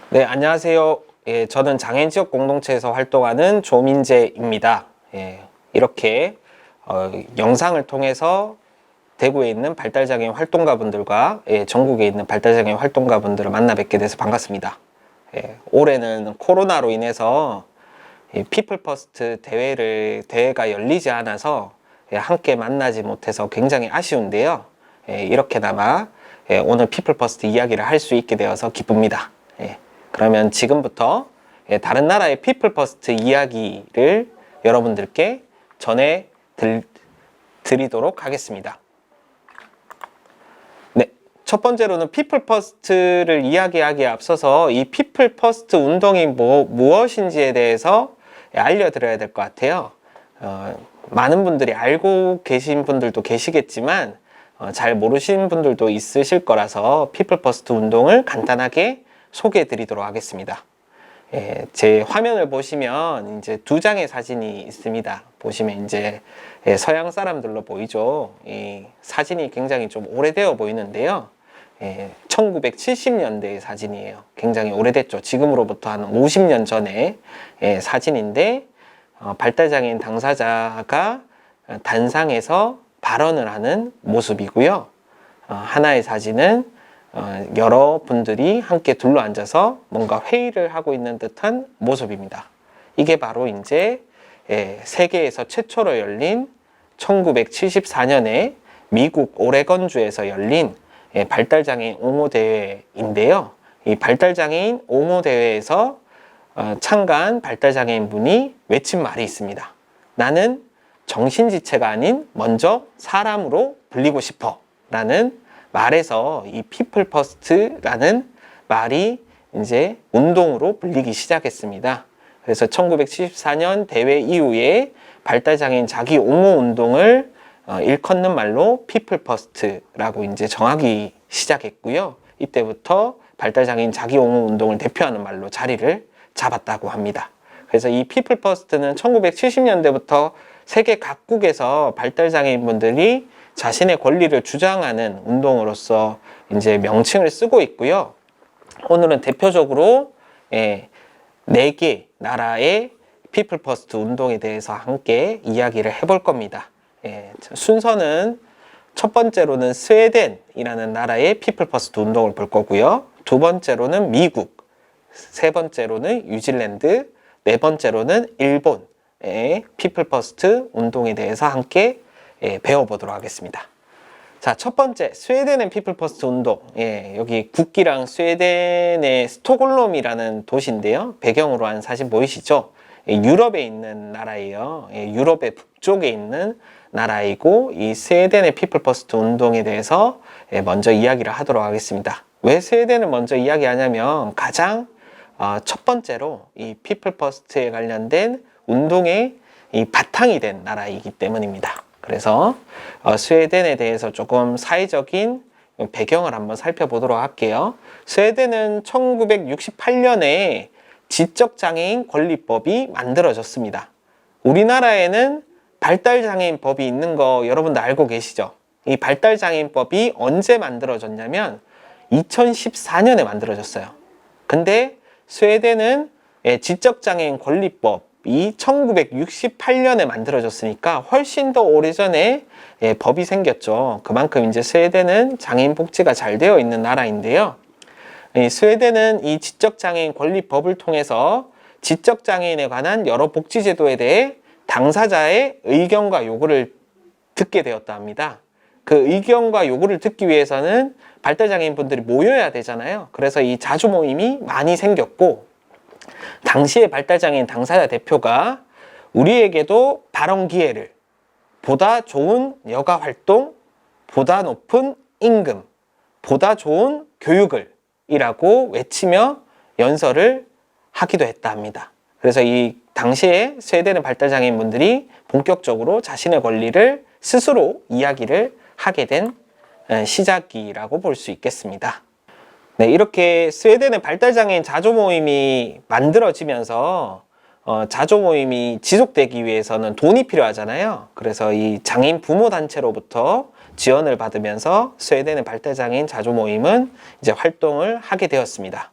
네, 안녕하세요. 예, 저는 장애인 지역 공동체에서 활동하는 조민재입니다. 예, 이렇게 영상을 통해서 대구에 있는 발달장애인 활동가분들과 전국에 있는 발달장애인 활동가분들을 만나 뵙게 돼서 반갑습니다. 예, 올해는 코로나로 인해서 피플 퍼스트 대회가 열리지 않아서 함께 만나지 못해서 굉장히 아쉬운데요. 이렇게나마 오늘 피플 퍼스트 이야기를 할 수 있게 되어서 기쁩니다. 그러면 지금부터 다른 나라의 피플 퍼스트 이야기를 여러분들께 전해 드리도록 하겠습니다. 네, 첫 번째로는 피플 퍼스트를 이야기하기에 앞서서 이 피플 퍼스트 운동이 무엇인지에 대해서 알려드려야 될 것 같아요. 많은 분들이 알고 계신 분들도 계시겠지만 잘 모르신 분들도 있으실 거라서 피플 퍼스트 운동을 간단하게 소개해 드리도록 하겠습니다. 제 화면을 보시면 이제 두 장의 사진이 있습니다. 보시면 이제 서양 사람들로 보이죠. 이 사진이 굉장히 좀 오래되어 보이는데요. 1970년대의 사진이에요. 굉장히 오래됐죠. 지금으로부터 한 50년 전의 사진인데 발달장애인 당사자가 단상에서 발언을 하는 모습이고요. 하나의 사진은 여러 분들이 함께 둘러앉아서 뭔가 회의를 하고 있는 듯한 모습입니다. 이게 바로 이제 세계에서 최초로 열린 1974년에 미국 오레건주에서 열린 발달장애인 옹호대회인데요. 이 발달장애인 옹호대회에서 참가한 발달장애인 분이 외친 말이 있습니다. 나는 정신지체가 아닌 먼저 사람으로 불리고 싶어 라는 말에서 이 피플 퍼스트라는 말이 이제 운동으로 불리기 시작했습니다. 그래서 1974년 대회 이후에 발달장애인 자기 옹호 운동을 일컫는 말로 피플 퍼스트라고 이제 정하기 시작했고요. 이때부터 발달장애인 자기 옹호 운동을 대표하는 말로 자리를 잡았다고 합니다. 그래서 이 피플 퍼스트는 1970년대부터 세계 각국에서 발달장애인 분들이 자신의 권리를 주장하는 운동으로서 이제 명칭을 쓰고 있고요. 오늘은 대표적으로 4개 나라의 피플 퍼스트 운동에 대해서 함께 이야기를 해볼 겁니다. 순서는 첫 번째로는 스웨덴이라는 나라의 피플 퍼스트 운동을 볼 거고요. 두 번째로는 미국, 세 번째로는 뉴질랜드, 네 번째로는 일본의 피플 퍼스트 운동에 대해서 함께 배워보도록 하겠습니다. 자, 첫 번째 스웨덴의 피플 퍼스트 운동. 여기 국기랑 스웨덴의 스톡홀름이라는 도시인데요. 배경으로 한 사진 보이시죠? 유럽에 있는 나라예요. 유럽의 북쪽에 있는 나라이고 이 스웨덴의 피플 퍼스트 운동에 대해서 먼저 이야기를 하도록 하겠습니다. 왜 스웨덴을 먼저 이야기하냐면 가장 첫 번째로 이 피플 퍼스트에 관련된 운동의 이 바탕이 된 나라이기 때문입니다. 그래서 스웨덴에 대해서 조금 사회적인 배경을 한번 살펴보도록 할게요. 스웨덴은 1968년에 지적장애인 권리법이 만들어졌습니다. 우리나라에는 발달장애인법이 있는 거 여러분들 알고 계시죠? 이 발달장애인법이 언제 만들어졌냐면 2014년에 만들어졌어요. 근데 스웨덴은 지적장애인 권리법 이 1968년에 만들어졌으니까 훨씬 더 오래전에 법이 생겼죠. 그만큼 이제 스웨덴은 장애인 복지가 잘 되어 있는 나라인데요. 스웨덴은 이 지적장애인 권리법을 통해서 지적장애인에 관한 여러 복지제도에 대해 당사자의 의견과 요구를 듣게 되었다 합니다. 그 의견과 요구를 듣기 위해서는 발달장애인 분들이 모여야 되잖아요. 그래서 이 자주 모임이 많이 생겼고 당시의 발달장애인 당사자 대표가 우리에게도 발언 기회를, 보다 좋은 여가 활동, 보다 높은 임금, 보다 좋은 교육을 이라고 외치며 연설을 하기도 했다 합니다. 그래서 이 당시에 스웨덴의 발달장애인 분들이 본격적으로 자신의 권리를 스스로 이야기를 하게 된 시작이라고 볼 수 있겠습니다. 네, 이렇게 스웨덴의 발달장애인 자조모임이 만들어지면서 자조모임이 지속되기 위해서는 돈이 필요하잖아요. 그래서 이 장애인 부모단체로부터 지원을 받으면서 스웨덴의 발달장애인 자조모임은 이제 활동을 하게 되었습니다.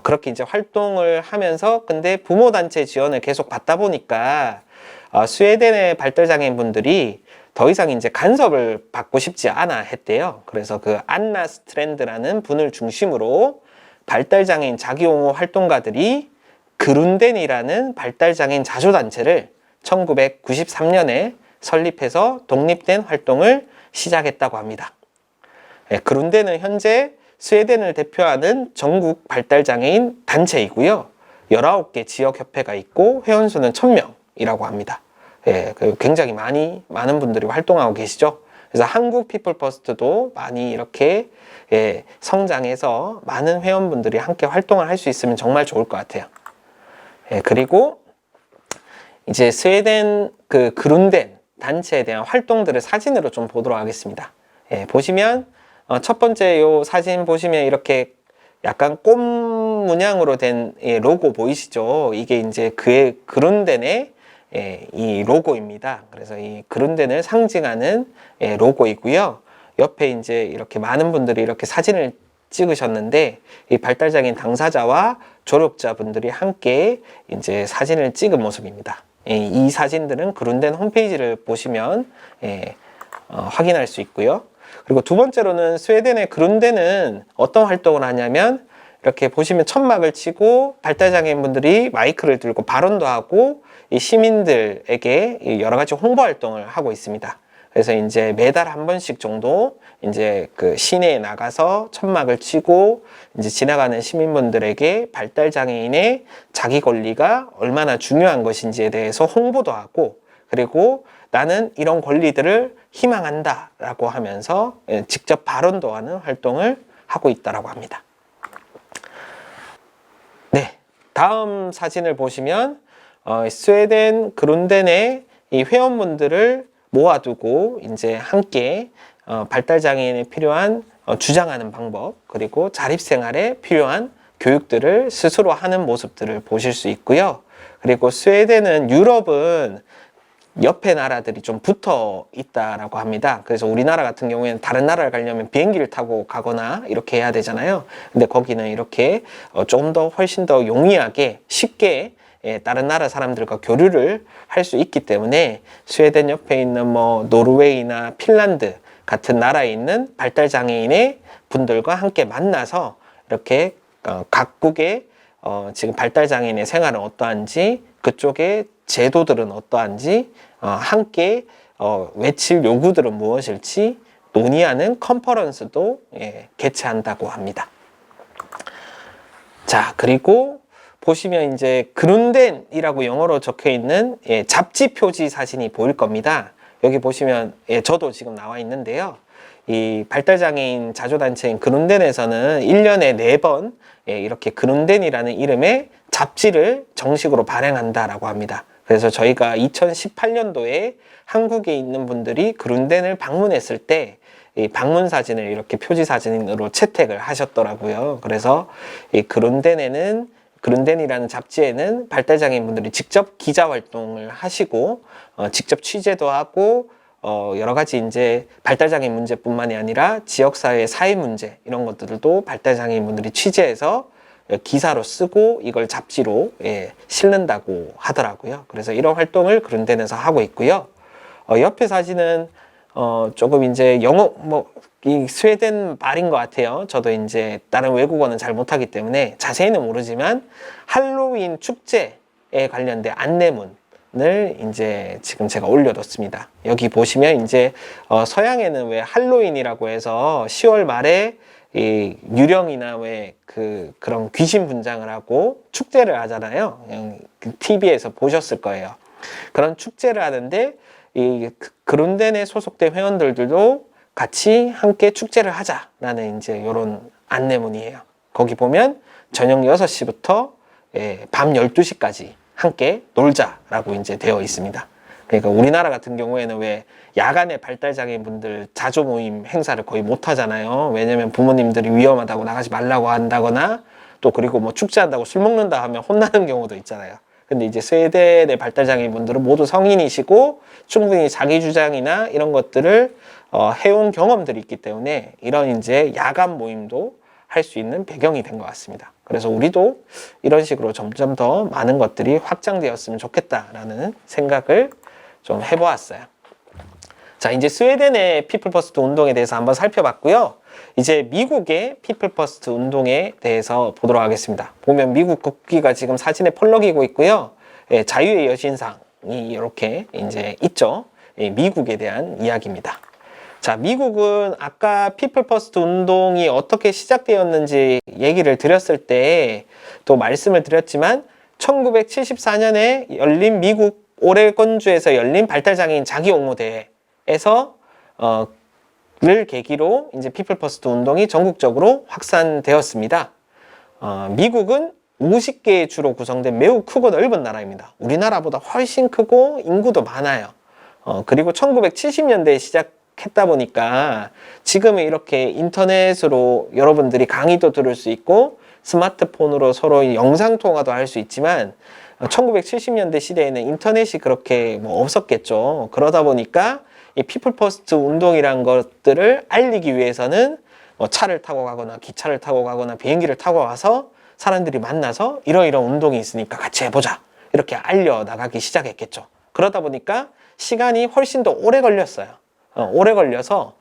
그렇게 이제 활동을 하면서 근데 부모 단체 지원을 계속 받다 보니까 스웨덴의 발달장애인 분들이 더 이상 이제 간섭을 받고 싶지 않아 했대요. 그래서 그 안나 스트랜드라는 분을 중심으로 발달장애인 자기옹호 활동가들이 그룬덴이라는 발달장애인 자조단체를 1993년에 설립해서 독립된 활동을 시작했다고 합니다. 그룬덴은 현재 스웨덴을 대표하는 전국 발달장애인 단체이고요. 19개 지역협회가 있고 회원수는 1000명이라고 합니다. 굉장히 많은 분들이 활동하고 계시죠. 그래서 한국 피플 퍼스트도 많이 이렇게 성장해서 많은 회원분들이 함께 활동을 할 수 있으면 정말 좋을 것 같아요. 그리고 이제 스웨덴 그 그룬덴 단체에 대한 활동들을 사진으로 좀 보도록 하겠습니다. 보시면 첫 번째 요 사진 보시면 이렇게 약간 꽃 문양으로 된 로고 보이시죠? 이게 이제 그의 그룬덴의 이 로고입니다. 그래서 이 그룬덴을 상징하는 로고이고요. 옆에 이제 이렇게 많은 분들이 이렇게 사진을 찍으셨는데 이 발달장애인 당사자와 조력자분들이 함께 이제 사진을 찍은 모습입니다. 이 사진들은 그룬덴 홈페이지를 보시면 확인할 수 있고요. 그리고 두 번째로는 스웨덴의 그룬덴은 어떤 활동을 하냐면 이렇게 보시면 천막을 치고 발달장애인분들이 마이크를 들고 발언도 하고 이 시민들에게 여러 가지 홍보 활동을 하고 있습니다. 그래서 이제 매달 한 번씩 정도 이제 그 시내에 나가서 천막을 치고 이제 지나가는 시민분들에게 발달장애인의 자기 권리가 얼마나 중요한 것인지에 대해서 홍보도 하고 그리고 나는 이런 권리들을 희망한다 라고 하면서 직접 발언도 하는 활동을 하고 있다고 합니다. 네, 다음 사진을 보시면 스웨덴 그룬덴의 이 회원분들을 모아두고 이제 함께 발달장애인에 필요한 주장하는 방법 그리고 자립생활에 필요한 교육들을 스스로 하는 모습들을 보실 수 있고요. 그리고 스웨덴은 유럽은 옆에 나라들이 좀 붙어 있다라고 합니다. 그래서 우리나라 같은 경우에는 다른 나라를 가려면 비행기를 타고 가거나 이렇게 해야 되잖아요. 근데 거기는 이렇게 좀 더 훨씬 더 용이하게 쉽게 다른 나라 사람들과 교류를 할 수 있기 때문에 스웨덴 옆에 있는 뭐 노르웨이나 핀란드 같은 나라에 있는 발달장애인의 분들과 함께 만나서 이렇게 각국의 지금 발달장애인의 생활은 어떠한지 그쪽의 제도들은 어떠한지 함께 외칠 요구들은 무엇일지 논의하는 컨퍼런스도 개최한다고 합니다. 자, 그리고 보시면 이제 그룬덴이라고 영어로 적혀 있는 잡지 표지 사진이 보일 겁니다. 여기 보시면 저도 지금 나와 있는데요. 이 발달장애인 자조단체인 그룬덴에서는 1년에 4번 이렇게 그룬덴이라는 이름의 잡지를 정식으로 발행한다라고 합니다. 그래서 저희가 2018년도에 한국에 있는 분들이 그룬덴을 방문했을 때 이 방문 사진을 이렇게 표지 사진으로 채택을 하셨더라고요. 그래서 이 그룬덴이라는 잡지에는 발달장애인 분들이 직접 기자 활동을 하시고 직접 취재도 하고 여러 가지 이제 발달장애인 문제뿐만이 아니라 지역사회의 사회 문제 이런 것들도 발달장애인 분들이 취재해서 기사로 쓰고 이걸 잡지로 실는다고 하더라고요. 그래서 이런 활동을 그룬덴에서 하고 있고요. 옆에 사진은 조금 이제 영어 이 스웨덴 말인 것 같아요. 저도 이제 다른 외국어는 잘 못하기 때문에 자세히는 모르지만 할로윈 축제에 관련된 안내문을 이제 지금 제가 올려뒀습니다. 여기 보시면 이제 서양에는 왜 할로윈이라고 해서 10월 말에 이 유령이나 왜 그런 귀신 분장을 하고 축제를 하잖아요. TV에서 보셨을 거예요. 그런 축제를 하는데 이 그룬덴에 소속된 회원들도 같이 함께 축제를 하자라는 이제 이런 안내문이에요. 거기 보면 저녁 6시부터 밤 12시까지 함께 놀자라고 이제 되어 있습니다. 그러니까 우리나라 같은 경우에는 왜 야간에 발달장애인 분들 자조 모임 행사를 거의 못 하잖아요. 왜냐면 부모님들이 위험하다고 나가지 말라고 한다거나 또 그리고 뭐 축제한다고 술 먹는다 하면 혼나는 경우도 있잖아요. 근데 이제 스웨덴의 발달장애인 분들은 모두 성인이시고 충분히 자기 주장이나 이런 것들을 해온 경험들이 있기 때문에 이런 이제 야간 모임도 할 수 있는 배경이 된 것 같습니다. 그래서 우리도 이런 식으로 점점 더 많은 것들이 확장되었으면 좋겠다라는 생각을 좀 해보았어요. 자, 이제 스웨덴의 피플 퍼스트 운동에 대해서 한번 살펴봤고요. 이제 미국의 피플 퍼스트 운동에 대해서 보도록 하겠습니다. 보면 미국 국기가 지금 사진에 펄럭이고 있고요. 예, 자유의 여신상이 이렇게 이제 있죠. 예, 미국에 대한 이야기입니다. 자, 미국은 아까 피플 퍼스트 운동이 어떻게 시작되었는지 얘기를 드렸을 때 또 말씀을 드렸지만 1974년에 열린 미국 오레곤주에서 열린 발달장애인 자기옹호대회에서 를 계기로 이제 피플 퍼스트 운동이 전국적으로 확산되었습니다. 미국은 50개의 주로 구성된 매우 크고 넓은 나라입니다. 우리나라보다 훨씬 크고 인구도 많아요. 그리고 1970년대에 시작했다 보니까 지금은 이렇게 인터넷으로 여러분들이 강의도 들을 수 있고 스마트폰으로 서로 영상통화도 할 수 있지만 1970년대 시대에는 인터넷이 그렇게 뭐 없었겠죠. 그러다 보니까 이 피플 퍼스트 운동이란 것들을 알리기 위해서는 뭐 차를 타고 가거나 기차를 타고 가거나 비행기를 타고 가서 사람들이 만나서 이러이러한 운동이 있으니까 같이 해보자 이렇게 알려나가기 시작했겠죠. 그러다 보니까 시간이 훨씬 더 오래 걸렸어요. 오래 걸려서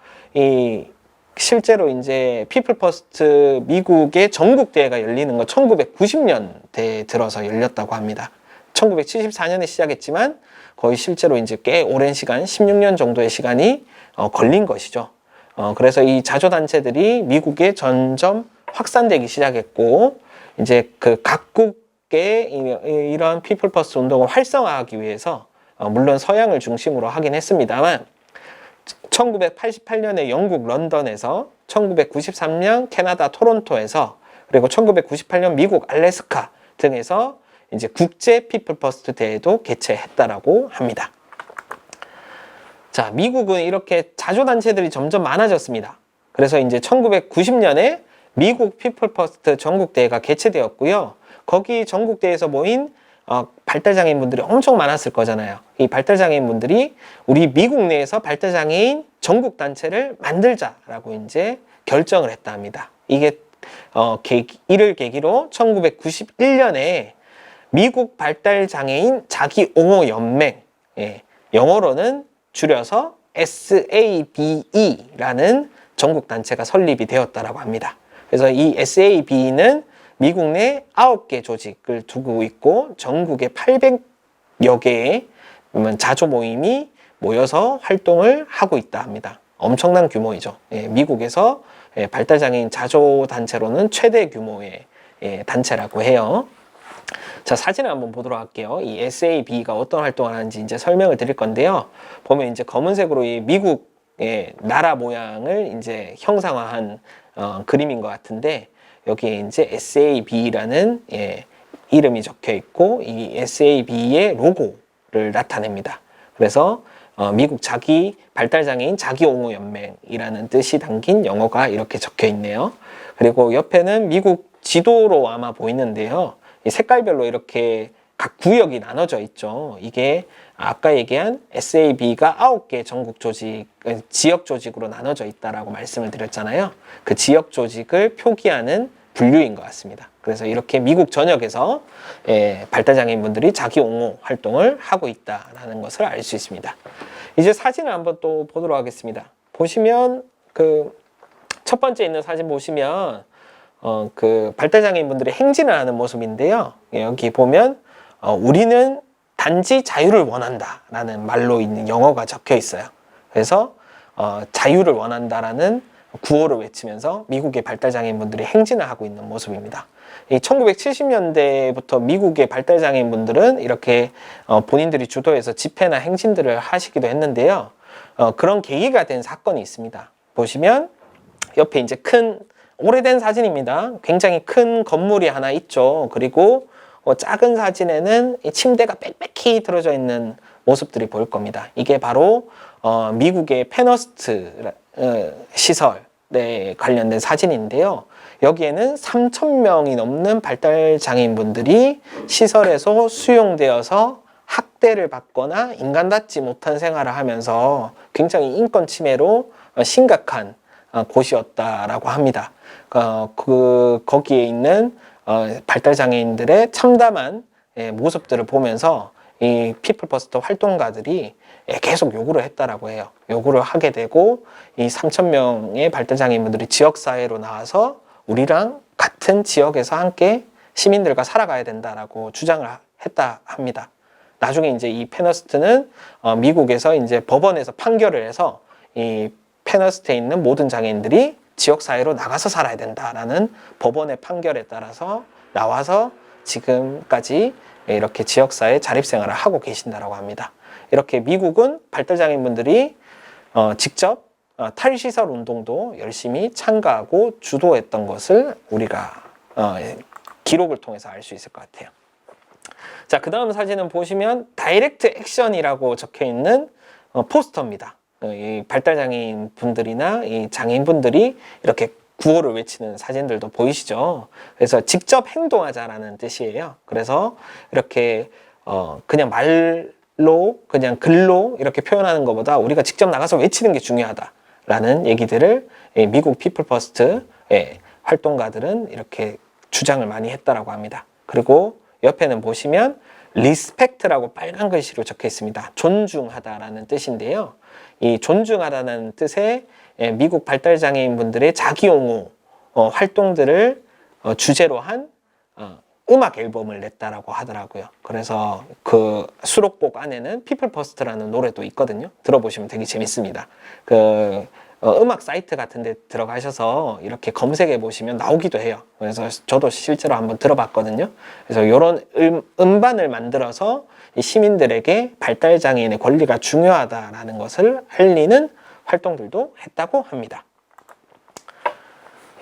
실제로 이제 피플 퍼스트 미국의 전국 대회가 열리는 건 1990년대에 들어서 열렸다고 합니다. 1974년에 시작했지만 거의 실제로 이제 꽤 오랜 시간, 16년 정도의 시간이 걸린 것이죠. 그래서 이 자조단체들이 미국에 점점 확산되기 시작했고, 이제 그 각국의 이런 피플 퍼스트 운동을 활성화하기 위해서, 물론 서양을 중심으로 하긴 했습니다만, 1988년에 영국 런던에서, 1993년 캐나다 토론토에서, 그리고 1998년 미국 알래스카 등에서 이제 국제 피플 퍼스트 대회도 개최했다라고 합니다. 자, 미국은 이렇게 자조단체들이 점점 많아졌습니다. 그래서 이제 1990년에 미국 피플 퍼스트 전국대회가 개최되었고요. 거기 전국대회에서 모인 발달장애인분들이 엄청 많았을 거잖아요. 이 발달장애인분들이 우리 미국 내에서 발달장애인 전국단체를 만들자라고 이제 결정을 했다 합니다. 이게 이를 계기로 1991년에 미국 발달장애인 자기옹호연맹, 영어로는 줄여서 SABE라는 전국단체가 설립이 되었다라고 합니다. 그래서 이 SABE는 미국 내 9개 조직을 두고 있고 전국에 800여 개의 자조 모임이 모여서 활동을 하고 있다 합니다. 엄청난 규모이죠. 미국에서 발달장애인 자조단체로는 최대 규모의 단체라고 해요. 자, 사진을 한번 보도록 할게요. 이 SAB가 어떤 활동을 하는지 이제 설명을 드릴 건데요. 보면 이제 검은색으로 이 미국의 나라 모양을 이제 형상화한 그림인 것 같은데, 여기에 이제 SAB라는 이름이 적혀 있고, 이 SAB의 로고를 나타냅니다. 그래서 미국 발달장애인 자기옹호연맹이라는 뜻이 담긴 영어가 이렇게 적혀 있네요. 그리고 옆에는 미국 지도로 아마 보이는데요. 이 색깔별로 이렇게 각 구역이 나눠져 있죠. 이게 아까 얘기한 SAB가 9개 전국 조직, 지역 조직으로 나눠져 있다라고 말씀을 드렸잖아요. 그 지역 조직을 표기하는 분류인 것 같습니다. 그래서 이렇게 미국 전역에서 발달장애인분들이 자기옹호 활동을 하고 있다라는 것을 알 수 있습니다. 이제 사진을 한번 또 보도록 하겠습니다. 보시면 첫 번째 있는 사진 보시면 그 발달장애인분들이 행진을 하는 모습인데요. 여기 보면 우리는 단지 자유를 원한다라는 말로 있는 영어가 적혀 있어요. 그래서 자유를 원한다라는 구호를 외치면서 미국의 발달장애인분들이 행진을 하고 있는 모습입니다. 이 1970년대부터 미국의 발달장애인분들은 이렇게 본인들이 주도해서 집회나 행진들을 하시기도 했는데요. 그런 계기가 된 사건이 있습니다. 보시면 옆에 이제 오래된 사진입니다. 굉장히 큰 건물이 하나 있죠. 그리고 작은 사진에는 이 침대가 빽빽히 들어져 있는 모습들이 보일 겁니다. 이게 바로 미국의 페너스트 시설에 관련된 사진인데요. 여기에는 3,000명이 넘는 발달장애인분들이 시설에서 수용되어서 학대를 받거나 인간답지 못한 생활을 하면서 굉장히 인권 침해로 심각한 곳이었다라고 합니다. 거기에 있는 발달장애인들의 참담한 모습들을 보면서 이 피플퍼스트 활동가들이 계속 요구를 했다라고 해요. 요구를 하게 되고 이 3,000명의 발달장애인분들이 지역사회로 나와서 우리랑 같은 지역에서 함께 시민들과 살아가야 된다라고 주장을 했다 합니다. 나중에 이제 이 페너스트는 미국에서 이제 법원에서 판결을 해서 이 페너스트에 있는 모든 장애인들이 지역사회로 나가서 살아야 된다라는 법원의 판결에 따라서 나와서 지금까지 이렇게 지역사회 자립생활을 하고 계신다라고 합니다. 이렇게 미국은 발달장애인분들이 직접 탈시설 운동도 열심히 참가하고 주도했던 것을 우리가 기록을 통해서 알 수 있을 것 같아요. 자, 그 다음 사진은 보시면 다이렉트 액션이라고 적혀 있는 포스터입니다. 이 발달장애인 분들이나 이 장애인 분들이 이렇게 구호를 외치는 사진들도 보이시죠? 그래서 직접 행동하자라는 뜻이에요. 그래서 이렇게 그냥 말로 그냥 글로 이렇게 표현하는 것보다 우리가 직접 나가서 외치는 게 중요하다라는 얘기들을 미국 피플 퍼스트 활동가들은 이렇게 주장을 많이 했다라고 합니다. 그리고 옆에는 보시면 리스펙트라고 빨간 글씨로 적혀 있습니다. 존중하다라는 뜻인데요. 이 존중하다는 뜻의 미국 발달장애인 분들의 자기옹호 활동들을 주제로 한 음악 앨범을 냈다라고 하더라고요. 그래서 그 수록곡 안에는 피플 퍼스트라는 노래도 있거든요. 들어보시면 되게 재밌습니다. 음악 사이트 같은 데 들어가셔서 이렇게 검색해 보시면 나오기도 해요. 그래서 저도 실제로 한번 들어봤거든요. 그래서 이런 음반을 만들어서 이 시민들에게 발달장애인의 권리가 중요하다라는 것을 알리는 활동들도 했다고 합니다.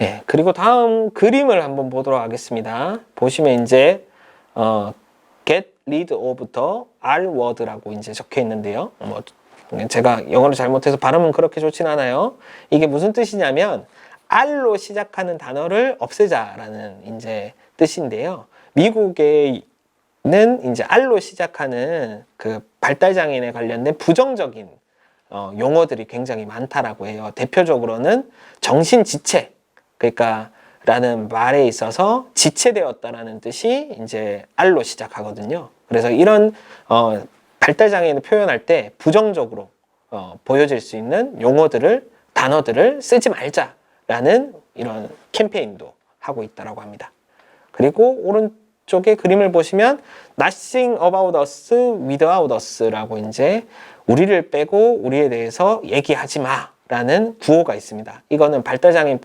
예, 그리고 다음 그림을 한번 보도록 하겠습니다. 보시면 이제 get rid of the R word라고 이제 적혀 있는데요. 제가 영어를 잘못해서 발음은 그렇게 좋진 않아요. 이게 무슨 뜻이냐면 R로 시작하는 단어를 없애자라는 이제 뜻인데요. 미국에는 이제 R로 시작하는 그 발달장애인에 관련된 부정적인 용어들이 굉장히 많다라고 해요. 대표적으로는 정신지체, 그러니까 라는 말에 있어서 지체되었다라는 뜻이 이제 R로 시작하거든요. 그래서 이런 발달장애인을 표현할 때 부정적으로 보여질 수 있는 용어들을, 단어들을 쓰지 말자라는 이런 캠페인도 하고 있다고 합니다. 그리고 오른쪽에 그림을 보시면 Nothing about us without us라고 이제 우리를 빼고 우리에 대해서 얘기하지 마라는 구호가 있습니다. 이거는 발달장애인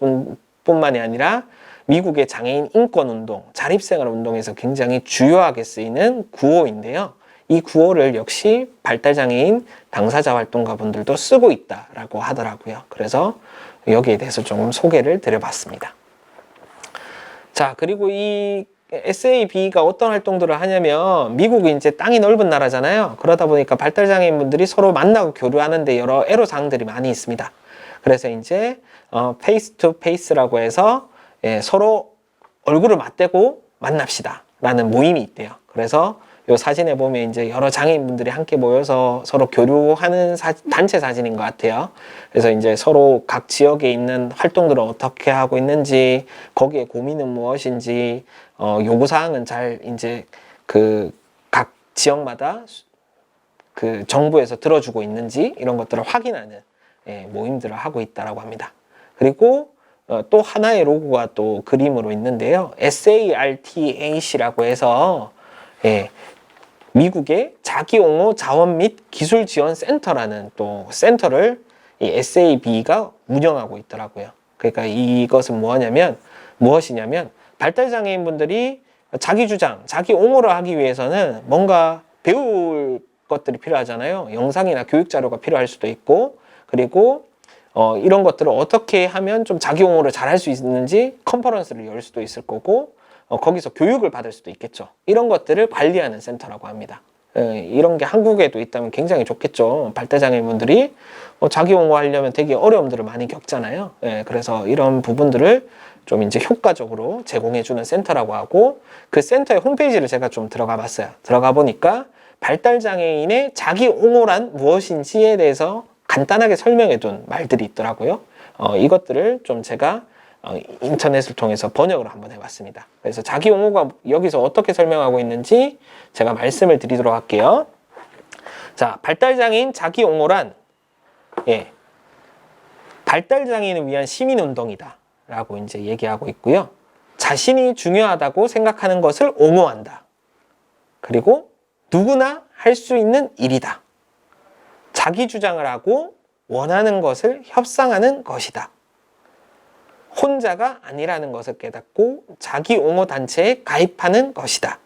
뿐만이 아니라 미국의 장애인 인권운동, 자립생활 운동에서 굉장히 주요하게 쓰이는 구호인데요. 이 구호를 역시 발달장애인 당사자 활동가분들도 쓰고 있다라고 하더라고요. 그래서 여기에 대해서 좀 소개를 드려봤습니다. 자, 그리고 이 SAB가 어떤 활동들을 하냐면 미국이 이제 땅이 넓은 나라잖아요. 그러다 보니까 발달장애인분들이 서로 만나고 교류하는데 여러 애로사항들이 많이 있습니다. 그래서 이제 페이스 투 페이스라고 해서 서로 얼굴을 맞대고 만납시다 라는 모임이 있대요. 그래서 이 사진에 보면 이제 여러 장애인분들이 함께 모여서 서로 교류하는 단체 사진인 것 같아요. 그래서 이제 서로 각 지역에 있는 활동들을 어떻게 하고 있는지, 거기에 고민은 무엇인지, 요구사항은 잘 이제 그 각 지역마다 그 정부에서 들어주고 있는지 이런 것들을 확인하는 모임들을 하고 있다라고 합니다. 그리고 또 하나의 로고가 또 그림으로 있는데요. SARTH라고 해서 미국의 자기옹호 자원 및 기술 지원 센터라는 또 센터를 이 SAB가 운영하고 있더라고요. 그러니까 이것은 무엇이냐면 발달장애인분들이 자기 주장, 자기 옹호를 하기 위해서는 뭔가 배울 것들이 필요하잖아요. 영상이나 교육 자료가 필요할 수도 있고, 그리고 이런 것들을 어떻게 하면 좀 자기 옹호를 잘 할 수 있는지 컨퍼런스를 열 수도 있을 거고, 거기서 교육을 받을 수도 있겠죠. 이런 것들을 관리하는 센터라고 합니다. 이런 게 한국에도 있다면 굉장히 좋겠죠. 발달장애인분들이 자기 옹호하려면 되게 어려움들을 많이 겪잖아요. 그래서 이런 부분들을 좀 이제 효과적으로 제공해주는 센터라고 하고, 그 센터의 홈페이지를 제가 좀 들어가 봤어요. 들어가 보니까 발달장애인의 자기 옹호란 무엇인지에 대해서 간단하게 설명해 둔 말들이 있더라고요. 이것들을 좀 제가 인터넷을 통해서 번역을 한번 해봤습니다. 그래서 자기 옹호가 여기서 어떻게 설명하고 있는지 제가 말씀을 드리도록 할게요. 자, 발달장애인 자기 옹호란 발달장애인을 위한 시민운동이다 라고 이제 얘기하고 있고요. 자신이 중요하다고 생각하는 것을 옹호한다. 그리고 누구나 할 수 있는 일이다. 자기 주장을 하고 원하는 것을 협상하는 것이다. 혼자가 아니라는 것을 깨닫고 자기 옹호 단체에 가입하는 것이다.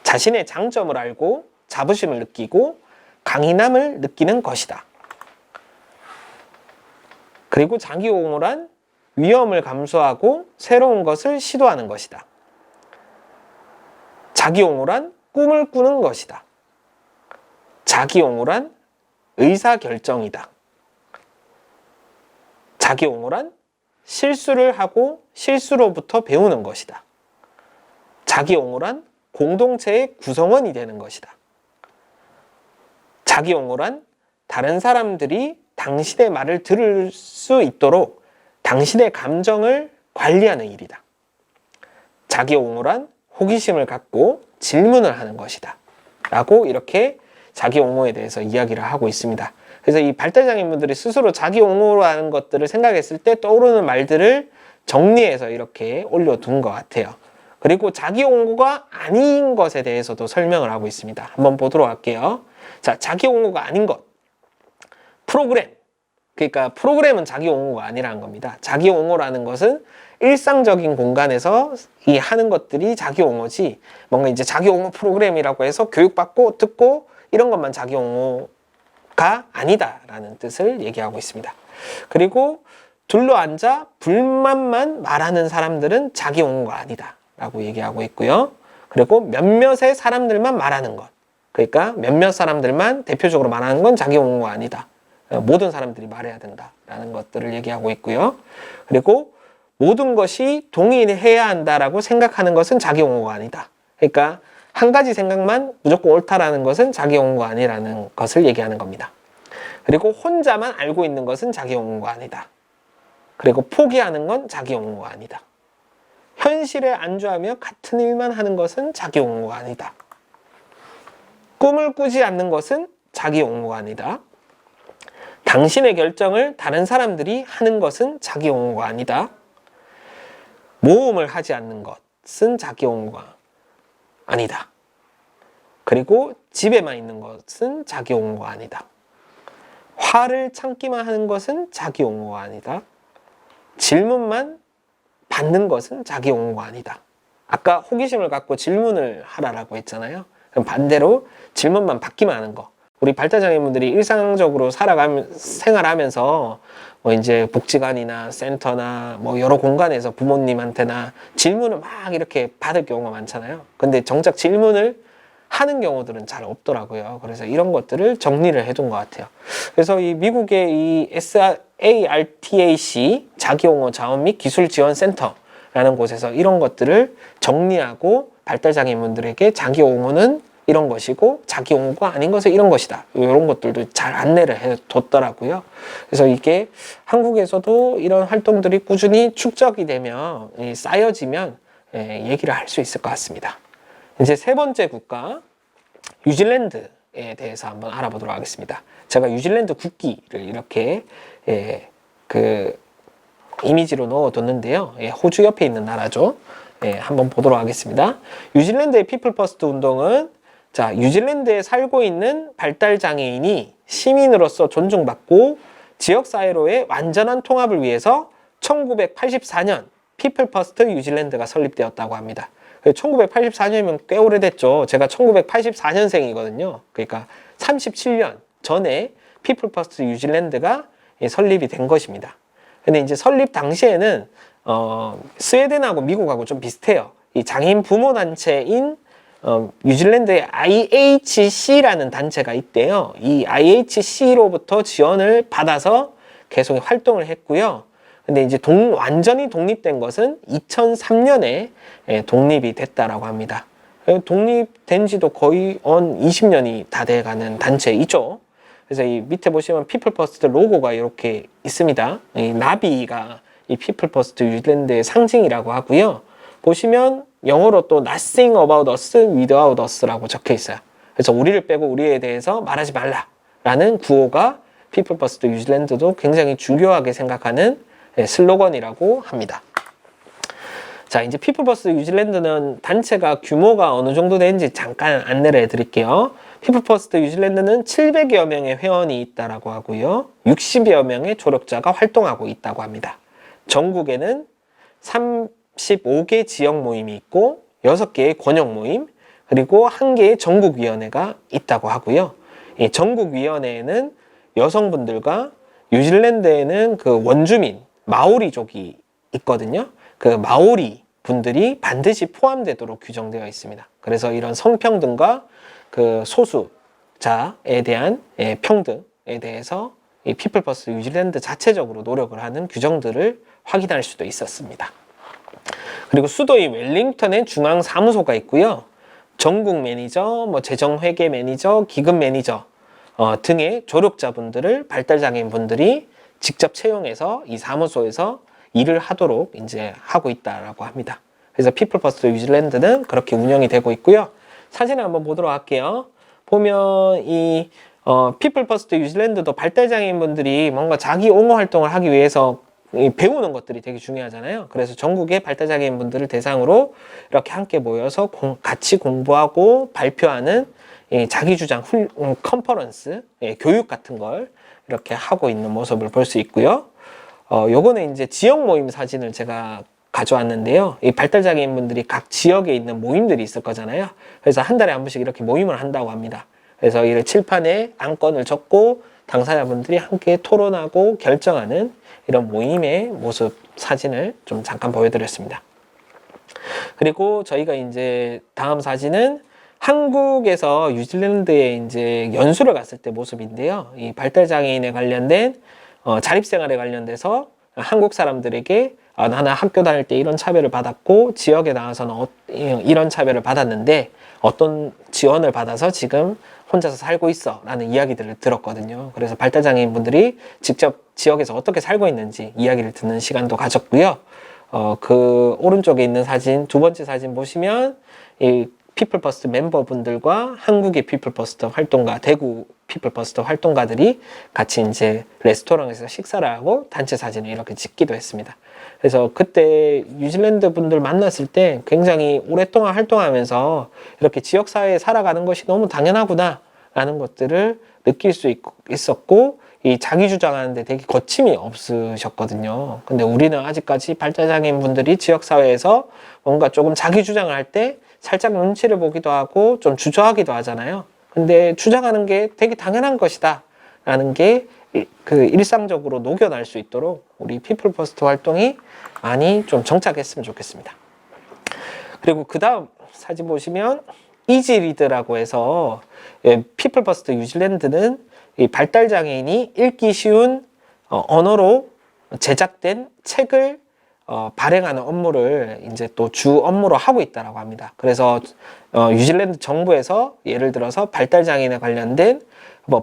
자신의 장점을 알고 자부심을 느끼고 강인함을 느끼는 것이다. 그리고 자기 옹호란 위험을 감수하고 새로운 것을 시도하는 것이다. 자기 옹호란 꿈을 꾸는 것이다. 자기 옹호란 의사결정이다. 자기 옹호란 실수를 하고 실수로부터 배우는 것이다. 자기 옹호란 공동체의 구성원이 되는 것이다. 자기 옹호란 다른 사람들이 당신의 말을 들을 수 있도록 당신의 감정을 관리하는 일이다. 자기 옹호란 호기심을 갖고 질문을 하는 것이다. 라고 이렇게 자기 옹호에 대해서 이야기를 하고 있습니다. 그래서 이 발달장애인분들이 스스로 자기 옹호라는 것들을 생각했을 때 떠오르는 말들을 정리해서 이렇게 올려둔 것 같아요. 그리고 자기 옹호가 아닌 것에 대해서도 설명을 하고 있습니다. 한번 보도록 할게요. 자, 자기 옹호가 아닌 것. 프로그램. 그러니까 프로그램은 자기 옹호가 아니라는 겁니다. 자기 옹호라는 것은 일상적인 공간에서 이 하는 것들이 자기 옹호지, 뭔가 이제 자기 옹호 프로그램이라고 해서 교육받고 듣고 이런 것만 자기 옹호가 아니다라는 뜻을 얘기하고 있습니다. 그리고 둘러앉아 불만만 말하는 사람들은 자기 옹호가 아니다라고 얘기하고 있고요. 그리고 몇몇의 사람들만 말하는 것. 그러니까 몇몇 사람들만 대표적으로 말하는 건 자기 옹호가 아니다. 모든 사람들이 말해야 된다라는 것들을 얘기하고 있고요. 그리고 모든 것이 동일해야 한다라고 생각하는 것은 자기 옹호가 아니다. 그러니까 한 가지 생각만 무조건 옳다라는 것은 자기 옹호가 아니라는 것을 얘기하는 겁니다. 그리고 혼자만 알고 있는 것은 자기 옹호가 아니다. 그리고 포기하는 건 자기 옹호가 아니다. 현실에 안주하며 같은 일만 하는 것은 자기 옹호가 아니다. 꿈을 꾸지 않는 것은 자기 옹호가 아니다. 당신의 결정을 다른 사람들이 하는 것은 자기 옹호가 아니다. 모험을 하지 않는 것은 자기 옹호가 아니다. 그리고 집에만 있는 것은 자기 옹호가 아니다. 화를 참기만 하는 것은 자기 옹호가 아니다. 질문만 받는 것은 자기 옹호가 아니다. 아까 호기심을 갖고 질문을 하라라고 했잖아요. 그럼 반대로 질문만 받기만 하는 거. 우리 발달장애인분들이 일상적으로 생활하면서 뭐 이제 복지관이나 센터나 뭐 여러 공간에서 부모님한테나 질문을 막 이렇게 받을 경우가 많잖아요. 근데 정작 질문을 하는 경우들은 잘 없더라고요. 그래서 이런 것들을 정리를 해둔 것 같아요. 그래서 이 미국의 이 SARTAC 자기옹호 자원 및 기술 지원 센터라는 곳에서 이런 것들을 정리하고 발달장애인분들에게 자기옹호는 이런 것이고 자기 옹호가 아닌 것은 이런 것이다. 이런 것들도 잘 안내를 해뒀더라고요. 그래서 이게 한국에서도 이런 활동들이 꾸준히 축적이 되면 쌓여지면 얘기를 할 수 있을 것 같습니다. 이제 세 번째 국가 뉴질랜드에 대해서 한번 알아보도록 하겠습니다. 제가 뉴질랜드 국기를 이렇게 그 이미지로 넣어뒀는데요. 호주 옆에 있는 나라죠. 한번 보도록 하겠습니다. 뉴질랜드의 피플 퍼스트 운동은 자, 뉴질랜드에 살고 있는 발달장애인이 시민으로서 존중받고 지역사회로의 완전한 통합을 위해서 1984년 피플 퍼스트 뉴질랜드가 설립되었다고 합니다. 1984년이면 꽤 오래됐죠. 제가 1984년생이거든요. 그러니까 37년 전에 피플 퍼스트 뉴질랜드가 설립이 된 것입니다. 근데 이제 설립 당시에는 스웨덴하고 미국하고 좀 비슷해요. 이 장애인 부모 단체인 뉴질랜드의 IHC라는 단체가 있대요. 이 IHC로부터 지원을 받아서 계속 활동을 했고요. 근데 이제 완전히 독립된 것은 2003년에 독립이 됐다라고 합니다. 독립된 지도 거의 20년이 다 돼가는 단체이죠. 그래서 이 밑에 보시면 피플 퍼스트 로고가 이렇게 있습니다. 이 나비가 이 피플 퍼스트 뉴질랜드의 상징이라고 하고요. 보시면 영어로 또 nothing about us without us라고 적혀 있어요. 그래서 우리를 빼고 우리에 대해서 말하지 말라라는 구호가 피플 퍼스트 뉴질랜드도 굉장히 중요하게 생각하는 슬로건이라고 합니다. 자, 이제 피플 퍼스트 뉴질랜드는 단체가 규모가 어느 정도 되는지 잠깐 안내를 해드릴게요. 피플 퍼스트 뉴질랜드는 700여 명의 회원이 있다라고 하고요. 60여 명의 조력자가 활동하고 있다고 합니다. 전국에는 35개 지역 모임이 있고 6개의 권역 모임, 그리고 1개의 전국위원회가 있다고 하고요. 이 전국위원회에는 여성분들과 뉴질랜드에는 그 원주민, 마오리족이 있거든요. 그 마오리 분들이 반드시 포함되도록 규정되어 있습니다. 그래서 이런 성평등과 그 소수자에 대한 평등에 대해서 이 피플 퍼스트 뉴질랜드 자체적으로 노력을 하는 규정들을 확인할 수도 있었습니다. 그리고 수도인 웰링턴에 중앙 사무소가 있고요. 전국 매니저, 재정회계 매니저, 기금 매니저 등의 조력자분들을 발달장애인분들이 직접 채용해서 이 사무소에서 일을 하도록 이제 하고 있다라고 합니다. 그래서 피플 퍼스트 뉴질랜드는 그렇게 운영이 되고 있고요. 사진을 한번 보도록 할게요. 보면 이 피플 퍼스트 뉴질랜드도 발달장애인분들이 뭔가 자기 옹호 활동을 하기 위해서 배우는 것들이 되게 중요하잖아요. 그래서 전국의 발달장애인분들을 대상으로 이렇게 함께 모여서 같이 공부하고 발표하는 자기주장 컨퍼런스, 교육 같은 걸 이렇게 하고 있는 모습을 볼 수 있고요. 요거는 이제 지역 모임 사진을 제가 가져왔는데요. 이 발달장애인분들이 각 지역에 있는 모임들이 있을 거잖아요. 그래서 한 달에 한 번씩 이렇게 모임을 한다고 합니다. 그래서 이 칠판에 안건을 적고 당사자분들이 함께 토론하고 결정하는 이런 모임의 모습 사진을 좀 잠깐 보여드렸습니다. 그리고 저희가 이제 다음 사진은 한국에서 뉴질랜드에 이제 연수를 갔을 때 모습인데요. 이 발달장애인에 관련된 자립생활에 관련돼서 한국 사람들에게 나는 학교 다닐 때 이런 차별을 받았고 지역에 나와서는 이런 차별을 받았는데 어떤 지원을 받아서 지금 혼자서 살고 있어 라는 이야기들을 들었거든요. 그래서 발달장애인분들이 직접 지역에서 어떻게 살고 있는지 이야기를 듣는 시간도 가졌고요. 그 오른쪽에 있는 사진, 두 번째 사진 보시면 이 피플 퍼스트 멤버분들과 한국의 피플 퍼스트 활동가, 대구 피플 퍼스트 활동가들이 같이 이제 레스토랑에서 식사를 하고 단체 사진을 이렇게 찍기도 했습니다. 그래서 그때 뉴질랜드 분들 만났을 때 굉장히 오랫동안 활동하면서 이렇게 지역사회에 살아가는 것이 너무 당연하구나 라는 것들을 느낄 수 있었고, 이 자기 주장하는데 되게 거침이 없으셨거든요. 근데 우리는 아직까지 발달장애인 분들이 지역사회에서 뭔가 조금 자기 주장을 할 때 살짝 눈치를 보기도 하고 좀 주저하기도 하잖아요. 근데 주장하는 게 되게 당연한 것이다 라는 게 그 일상적으로 녹여날 수 있도록 우리 피플 퍼스트 활동이 많이 좀 정착했으면 좋겠습니다. 그리고 그 다음 사진 보시면 이지리드라고 해서 피플 퍼스트 뉴질랜드는 이 발달장애인이 읽기 쉬운 언어로 제작된 책을 발행하는 업무를 이제 또 주 업무로 하고 있다라고 합니다. 그래서 뉴질랜드 정부에서 예를 들어서 발달장애인에 관련된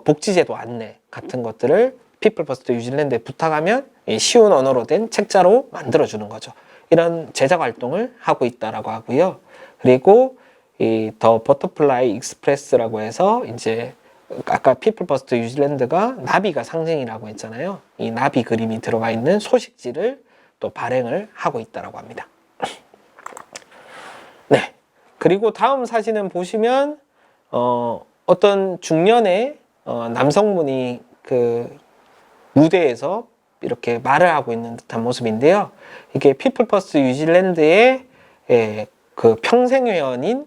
복지제도 안내 같은 것들을 피플 퍼스트 뉴질랜드에 부탁하면 쉬운 언어로 된 책자로 만들어주는 거죠. 이런 제작 활동을 하고 있다라고 하고요. 그리고 이 더 버터플라이 익스프레스라고 해서 이제 아까 피플 퍼스트 뉴질랜드가 나비가 상징이라고 했잖아요. 이 나비 그림이 들어가 있는 소식지를 또 발행을 하고 있다라고 합니다. 네. 그리고 다음 사진은 보시면 어떤 중년의 남성분이 그 무대에서 이렇게 말을 하고 있는 듯한 모습인데요. 이게 피플 퍼스트 뉴질랜드의 그 평생회원인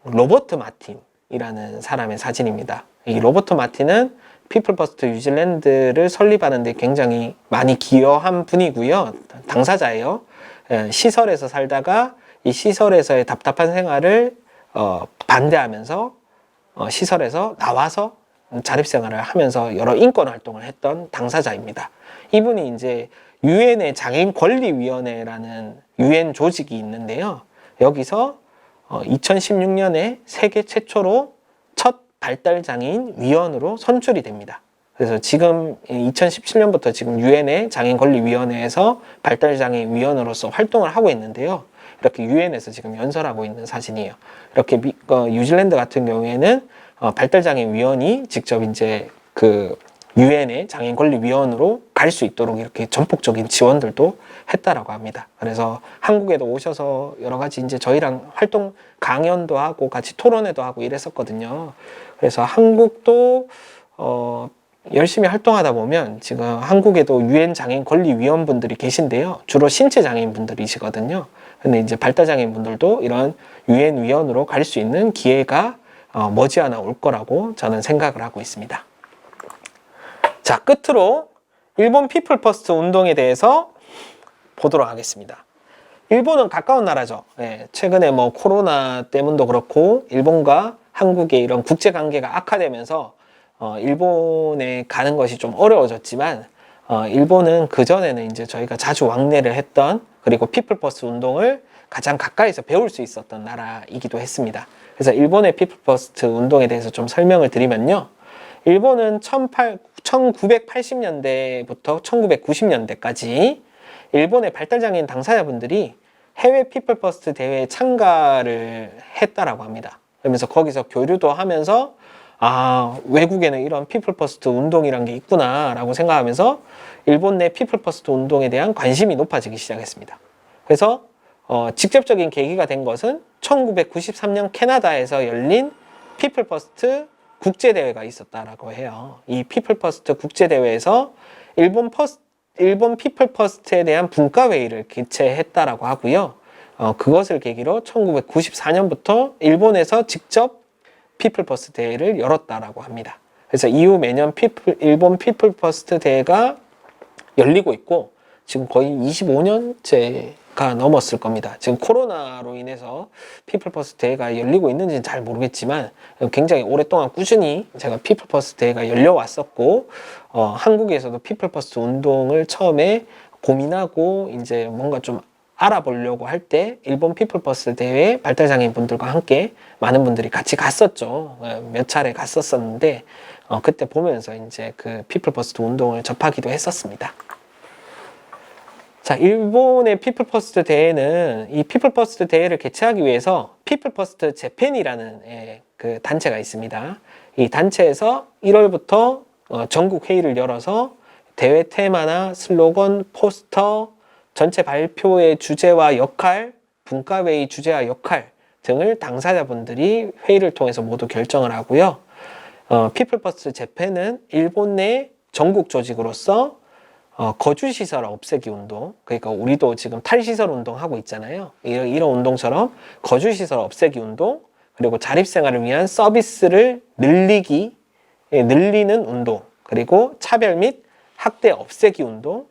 로버트 마틴이라는 사람의 사진입니다. 이 로버트 마틴은 피플 퍼스트 뉴질랜드를 설립하는 데 굉장히 많이 기여한 분이고요. 당사자예요. 시설에서 살다가 이 시설에서의 답답한 생활을 반대하면서 시설에서 나와서 자립생활을 하면서 여러 인권 활동을 했던 당사자입니다. 이분이 이제 유엔의 장애인 권리위원회라는 유엔 조직이 있는데요. 여기서 2016년에 세계 최초로 첫 발달장애인 위원으로 선출이 됩니다. 그래서 지금 2017년부터 지금 유엔의 장애인권리위원회에서 발달장애인 위원으로서 활동을 하고 있는데요. 이렇게 유엔에서 지금 연설하고 있는 사진이에요. 이렇게 뉴질랜드 같은 경우에는 발달장애인 위원이 직접 이제 그 유엔의 장애인권리위원으로 갈 수 있도록 이렇게 전폭적인 지원들도 했다라고 합니다. 그래서 한국에도 오셔서 여러 가지 이제 저희랑 활동 강연도 하고 같이 토론회도 하고 이랬었거든요. 그래서 한국도 열심히 활동하다 보면 지금 한국에도 유엔 장애인 권리위원분들이 계신데요. 주로 신체 장애인 분들이시거든요. 근데 이제 발달장애인 분들도 이런 유엔 위원으로 갈 수 있는 기회가 머지않아 올 거라고 저는 생각을 하고 있습니다. 자, 끝으로 일본 피플 퍼스트 운동에 대해서 보도록 하겠습니다. 일본은 가까운 나라죠. 예, 최근에 뭐 코로나 때문도 그렇고 일본과 한국의 이런 국제 관계가 악화되면서 일본에 가는 것이 좀 어려워졌지만 일본은 그전에는 이제 저희가 자주 왕래를 했던, 그리고 피플 퍼스트 운동을 가장 가까이서 배울 수 있었던 나라이기도 했습니다. 그래서 일본의 피플 퍼스트 운동에 대해서 좀 설명을 드리면요. 일본은 1980년대부터 1990년대까지 일본의 발달장애인 당사자분들이 해외 피플 퍼스트 대회에 참가를 했다라고 합니다. 그러면서 거기서 교류도 하면서 외국에는 이런 피플 퍼스트 운동이란 게 있구나 라고 생각하면서 일본 내 피플 퍼스트 운동에 대한 관심이 높아지기 시작했습니다. 그래서 직접적인 계기가 된 것은 1993년 캐나다에서 열린 피플 퍼스트 국제대회가 있었다라고 해요. 이 피플 퍼스트 국제대회에서 일본 피플 퍼스트에 대한 분과회의를 개최했다라고 하고요. 그것을 계기로 1994년부터 일본에서 직접 피플 퍼스트 대회를 열었다라고 합니다. 그래서 이후 매년 일본 피플 퍼스트 대회가 열리고 있고 지금 거의 25년째가 넘었을 겁니다. 지금 코로나로 인해서 피플 퍼스트 대회가 열리고 있는지는 잘 모르겠지만 굉장히 오랫동안 꾸준히 제가 피플 퍼스트 대회가 열려왔었고 한국에서도 피플 퍼스트 운동을 처음에 고민하고 이제 뭔가 좀 알아보려고 할 때 일본 피플 퍼스트 대회에 발달장애인 분들과 함께 많은 분들이 같이 갔었죠. 몇 차례 갔었었는데 그때 보면서 이제 그 피플 퍼스트 운동을 접하기도 했었습니다. 자, 일본의 피플 퍼스트 대회는 이 피플 퍼스트 대회를 개최하기 위해서 피플 퍼스트 재팬이라는 그 단체가 있습니다. 이 단체에서 1월부터 전국 회의를 열어서 대회 테마나 슬로건, 포스터, 전체 발표의 주제와 역할, 분과회의 주제와 역할 등을 당사자분들이 회의를 통해서 모두 결정을 하고요. 피플 퍼스트 재팬은 일본 내 전국 조직으로서 거주시설 없애기 운동, 그러니까 우리도 지금 탈시설 운동 하고 있잖아요. 이런 운동처럼 거주시설 없애기 운동, 그리고 자립생활을 위한 서비스를 늘리는 운동, 그리고 차별 및 학대 없애기 운동,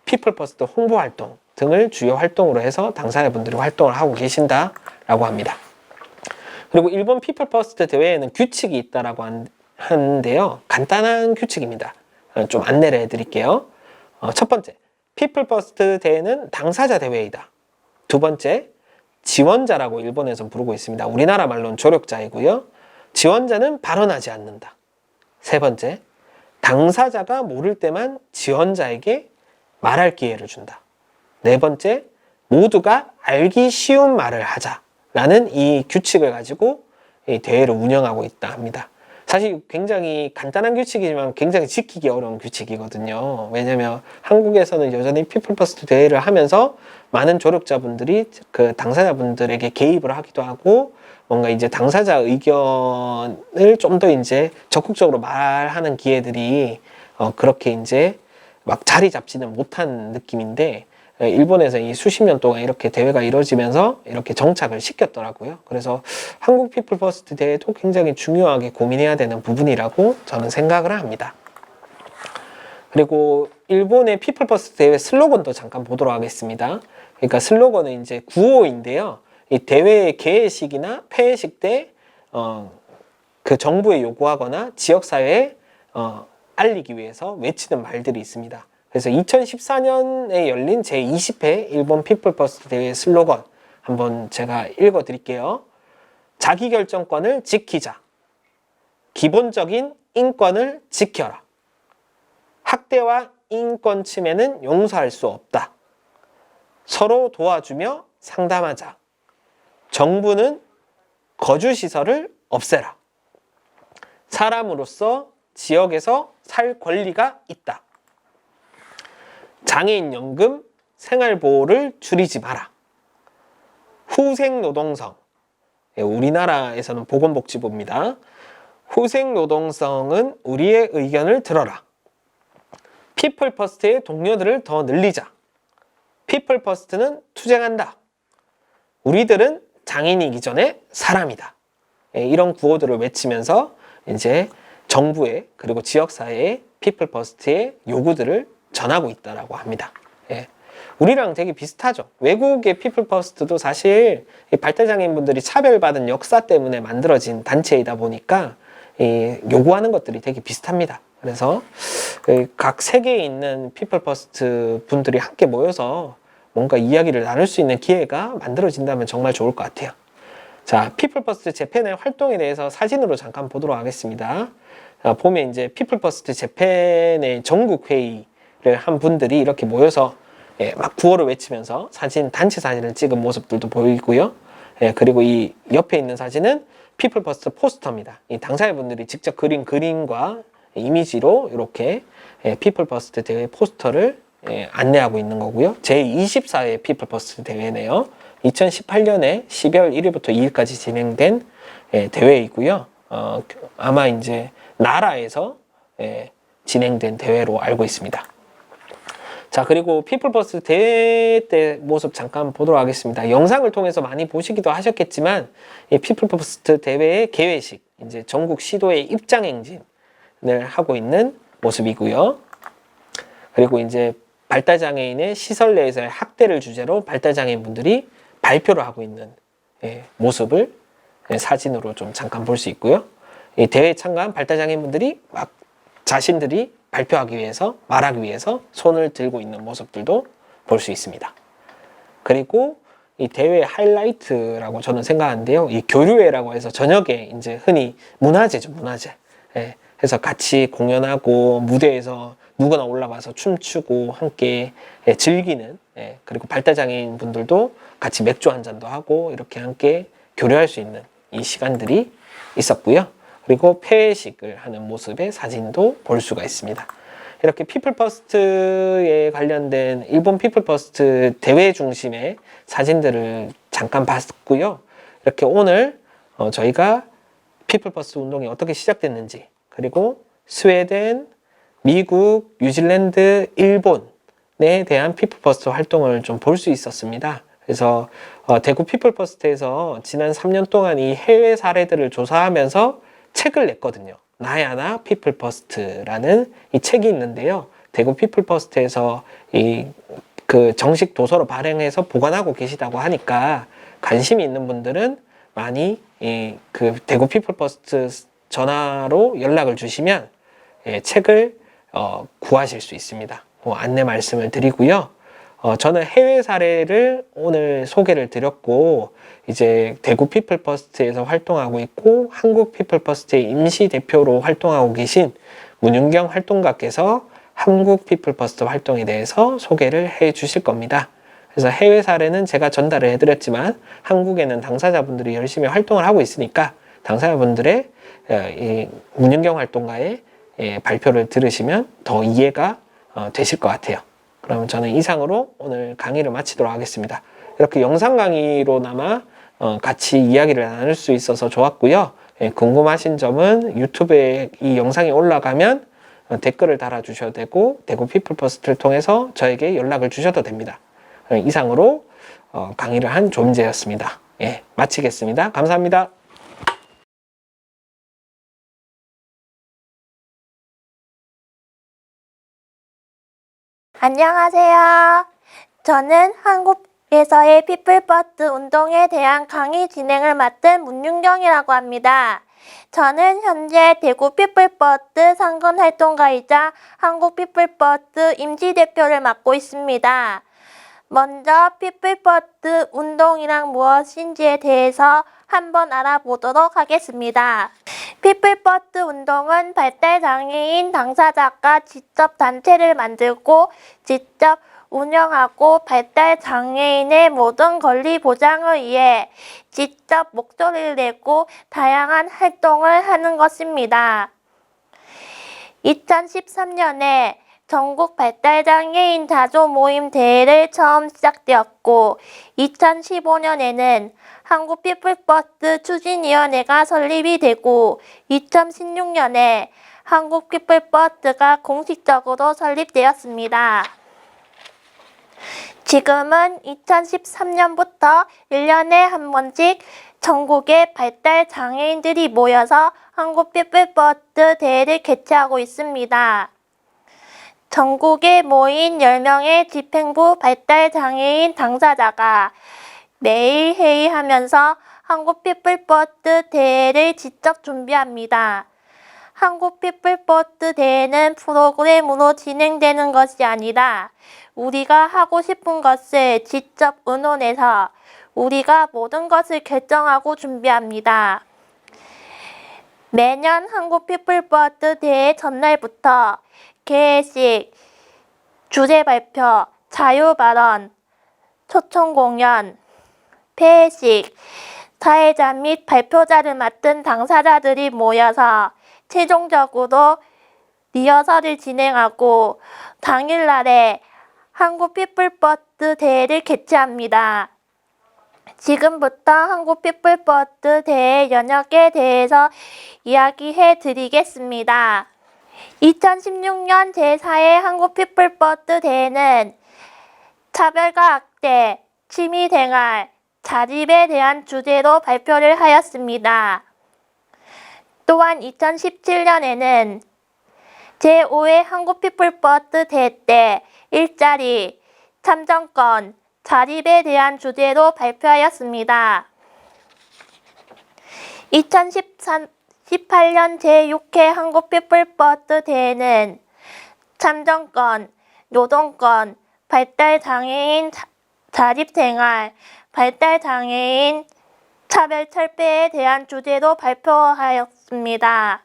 피플 퍼스트 홍보 활동 등을 주요 활동으로 해서 당사자분들이 활동을 하고 계신다라고 합니다. 그리고 일본 피플 퍼스트 대회에는 규칙이 있다라고 하는데요. 간단한 규칙입니다. 좀 안내를 해드릴게요. 첫 번째, 피플 퍼스트 대회는 당사자 대회이다. 두 번째, 지원자라고 일본에서 부르고 있습니다. 우리나라 말로는 조력자이고요. 지원자는 발언하지 않는다. 세 번째, 당사자가 모를 때만 지원자에게 말할 기회를 준다. 네 번째, 모두가 알기 쉬운 말을 하자라는 이 규칙을 가지고 이 대회를 운영하고 있다 합니다. 사실 굉장히 간단한 규칙이지만 굉장히 지키기 어려운 규칙이거든요. 왜냐하면 한국에서는 여전히 피플 퍼스트 대회를 하면서 많은 조력자분들이 그 당사자분들에게 개입을 하기도 하고 뭔가 이제 당사자 의견을 좀 더 이제 적극적으로 말하는 기회들이 그렇게 이제 막 자리 잡지는 못한 느낌인데 일본에서 이 수십 년 동안 이렇게 대회가 이루어지면서 이렇게 정착을 시켰더라고요. 그래서 한국 피플 퍼스트 대회도 굉장히 중요하게 고민해야 되는 부분이라고 저는 생각을 합니다. 그리고 일본의 피플 퍼스트 대회 슬로건도 잠깐 보도록 하겠습니다. 그러니까 슬로건은 이제 구호인데요. 이 대회의 개회식이나 폐회식 때 그 정부에 요구하거나 지역사회에 알리기 위해서 외치는 말들이 있습니다. 그래서 2014년에 열린 제20회 일본 피플 퍼스트 대회 슬로건 한번 제가 읽어 드릴게요. 자기결정권을 지키자. 기본적인 인권을 지켜라. 학대와 인권 침해는 용서할 수 없다. 서로 도와주며 상담하자. 정부는 거주시설을 없애라. 사람으로서 지역에서 살 권리가 있다. 장애인연금, 생활보호를 줄이지 마라. 후생노동성, 우리나라에서는 보건복지부입니다. 후생노동성은 우리의 의견을 들어라. 피플퍼스트의 동료들을 더 늘리자. 피플퍼스트는 투쟁한다. 우리들은 장애인이기 전에 사람이다. 이런 구호들을 외치면서 이제 정부의 그리고 지역사회의 피플퍼스트의 요구들을 전하고 있다라고 합니다. 우리랑 되게 비슷하죠. 외국의 피플퍼스트도 사실 발달장애인분들이 차별받은 역사 때문에 만들어진 단체이다 보니까 요구하는 것들이 되게 비슷합니다. 그래서 각 세계에 있는 피플퍼스트 분들이 함께 모여서 뭔가 이야기를 나눌 수 있는 기회가 만들어진다면 정말 좋을 것 같아요. 자, 피플퍼스트 재팬의 활동에 대해서 사진으로 잠깐 보도록 하겠습니다. 자, 보면 이제 피플퍼스트 재팬의 전국 회의를 한 분들이 이렇게 모여서 막 구호를 외치면서 단체 사진을 찍은 모습들도 보이고요. 그리고 이 옆에 있는 사진은 피플퍼스트 포스터입니다. 이 당사자분들이 직접 그린 그림과 이미지로 이렇게 피플퍼스트 대회 포스터를 안내하고 있는 거고요. 제24회 피플퍼스트 대회네요. 2018년에 12월 1일부터 2일까지 진행된 대회이고요. 아마 이제 나라에서 진행된 대회로 알고 있습니다. 자, 그리고 피플퍼스트 대회 때 모습 잠깐 보도록 하겠습니다. 영상을 통해서 많이 보시기도 하셨겠지만 이 피플퍼스트 대회의 개회식, 이제 전국 시도의 입장 행진을 하고 있는 모습이고요. 그리고 이제 발달장애인의 시설 내에서의 학대를 주제로 발달장애인분들이 발표를 하고 있는 모습을 사진으로 좀 잠깐 볼 수 있고요. 이 대회에 참가한 발달장애인분들이 막 자신들이 발표하기 위해서, 말하기 위해서 손을 들고 있는 모습들도 볼 수 있습니다. 그리고 이 대회 하이라이트라고 저는 생각하는데요. 이 교류회라고 해서 저녁에 이제 흔히 문화제죠, 문화제. 해서 같이 공연하고 무대에서 누구나 올라가서 춤추고 함께 즐기는, 그리고 발달장애인 분들도 같이 맥주 한 잔도 하고 이렇게 함께 교류할 수 있는 이 시간들이 있었고요. 그리고 폐회식을 하는 모습의 사진도 볼 수가 있습니다. 이렇게 피플퍼스트에 관련된 일본 피플퍼스트 대회 중심의 사진들을 잠깐 봤고요. 이렇게 오늘 저희가 피플퍼스트 운동이 어떻게 시작됐는지, 그리고 스웨덴, 미국, 뉴질랜드, 일본에 대한 피플퍼스트 활동을 좀 볼 수 있었습니다. 그래서 대구 피플퍼스트에서 지난 3년 동안 이 해외 사례들을 조사하면서 책을 냈거든요. 나의 하나 피플퍼스트라는 이 책이 있는데요. 대구 피플퍼스트에서 그 정식 도서로 발행해서 보관하고 계시다고 하니까 관심이 있는 분들은 많이 그 대구 피플퍼스트 전화로 연락을 주시면 책을 구하실 수 있습니다. 안내 말씀을 드리고요. 저는 해외 사례를 오늘 소개를 드렸고, 이제 대구 피플퍼스트에서 활동하고 있고 한국 피플퍼스트의 임시 대표로 활동하고 계신 문윤경 활동가께서 한국 피플퍼스트 활동에 대해서 소개를 해 주실 겁니다. 그래서 해외 사례는 제가 전달을 해드렸지만 한국에는 당사자분들이 열심히 활동을 하고 있으니까 당사자분들의 이 문윤경 활동가의 발표를 들으시면 더 이해가 되실 것 같아요. 그럼 저는 이상으로 오늘 강의를 마치도록 하겠습니다. 이렇게 영상 강의로나마 같이 이야기를 나눌 수 있어서 좋았고요. 궁금하신 점은 유튜브에 이 영상이 올라가면 댓글을 달아주셔도 되고 대구 피플퍼스트를 통해서 저에게 연락을 주셔도 됩니다. 이상으로 강의를 한 조민재였습니다. 마치겠습니다. 감사합니다. 안녕하세요. 저는 한국에서의 피플퍼스트 운동에 대한 강의 진행을 맡은 문윤경이라고 합니다. 저는 현재 대구 피플퍼스트 상근 활동가이자 한국 피플퍼스트 임시대표를 맡고 있습니다. 먼저 피플퍼스트 운동이란 무엇인지에 대해서 한번 알아보도록 하겠습니다. 피플버드 운동은 발달장애인 당사자가 직접 단체를 만들고 직접 운영하고 발달장애인의 모든 권리 보장을 위해 직접 목소리를 내고 다양한 활동을 하는 것입니다. 2013년에 전국 발달장애인 자조 모임 대회를 처음 시작되었고 2015년에는 한국 피플버드 추진위원회가 설립이 되고 2016년에 한국 피플버드가 공식적으로 설립되었습니다. 지금은 2013년부터 1년에 한 번씩 전국의 발달장애인들이 모여서 한국 피플버드 대회를 개최하고 있습니다. 전국에 모인 10명의 집행부 발달장애인 당사자가 매일 회의하면서 한국 피플버드 대회를 직접 준비합니다. 한국 피플버드 대회는 프로그램으로 진행되는 것이 아니라 우리가 하고 싶은 것을 직접 의논해서 우리가 모든 것을 결정하고 준비합니다. 매년 한국 피플버드 대회 전날부터 개회식, 주제 발표, 자유 발언, 초청 공연, 폐회식, 사회자 및 발표자를 맡은 당사자들이 모여서 최종적으로 리허설을 진행하고 당일날에 한국 피플버드 대회를 개최합니다. 지금부터 한국 피플버드 대회 연역에 대해서 이야기해 드리겠습니다. 2016년 제4회 한국 피플버드 대회는 차별과 학대, 취미생활, 자립에 대한 주제로 발표를 하였습니다. 또한 2017년에는 제5회 한국 피플버드 대회 때 일자리, 참정권, 자립에 대한 주제로 발표하였습니다. 2018년 제6회 한국 피플버드 대회는 참정권, 노동권, 발달장애인 자립생활, 발달장애인 차별철폐에 대한 주제로 발표하였습니다.